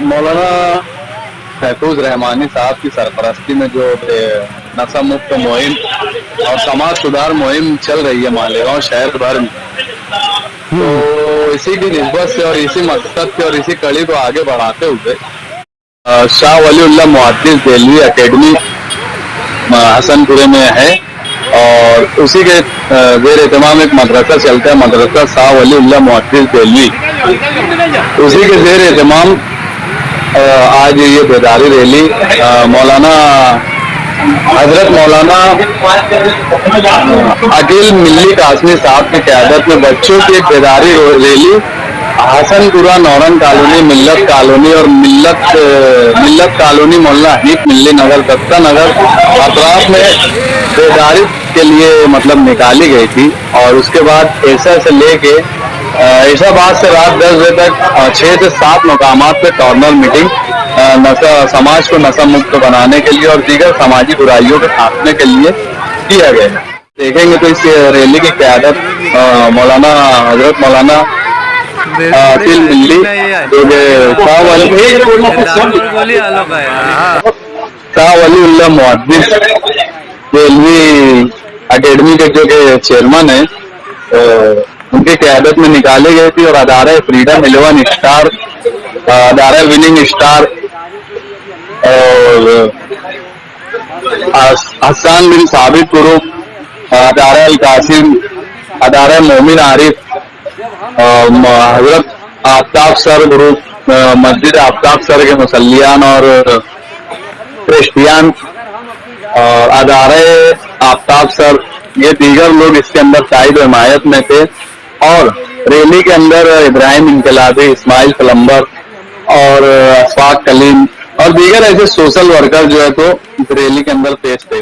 मौलाना महफूज रहमानी साहब की सरपरस्ती में जो नशा मुक्त मुहिम और समाज सुधार मुहिम चल रही है मालेगांव शहर भर में, तो इसी की निस्बत से और इसी मकसद से और इसी कड़ी को आगे बढ़ाते हुए शाह वलीउल्लाह मुहद्दिस देलवी एकेडमी हसनपुरे में है और उसी के जेर एहतमाम एक मदरसा चलता है, मदरसा शाह वलीउल्लाह मुहद्दिस देलवी। उसी के जेर एहतमाम आज ये बेदारी रैली मौलाना हजरत मौलाना अकील मिल्ली कासमी साहब की क़यादत में बच्चों की एक बेदारी रैली हसनपुरा, नौरंग कॉलोनी, मिल्लत कॉलोनी और मिल्लत कॉलोनी, मोहल्ला हनीफ मिल्ली नगर, दत्ता नगर अतराफ में बेदारी के लिए मतलब निकाली गई थी। और उसके बाद ऐसा से लेके ऐशाबाद से रात 10 बजे तक 6 से 7 मकामात पे कॉर्नर मीटिंग समाज को नशा मुक्त बनाने के लिए और दीगर समाजी बुराइयों के खात्मे के लिए किया गया है। देखेंगे तो इस रैली की क़यादत मौलाना हजरत मौलाना अकील मिल्ली जो शाह वलीउल्लाह मुहद्दिस देलवी एकेडमी के जो के चेयरमैन है उनकी क़यादत में निकाली गई थी। और अदारा फ्रीडम 11 स्टार, अदारा विनिंग स्टार और हसन बिन साबित ग्रुप, अदारा अल कासिम, अदारा मोमिन आरिफ, हजरत आफ्ताब सर ग्रुप, मस्जिद आफ्ताब सर के मुसल्लियान और क्रिश्चियन और अदारे आफ्ताब सर, ये दीगर लोग इसके अंदर शाहिद हिमायत में थे। और रैली के अंदर इब्राहिम इनकलाबी, इस्माइल प्लम्बर और अशफाक कलीम और दीगर ऐसे सोशल वर्कर जो है तो इस रैली के अंदर पेश थे।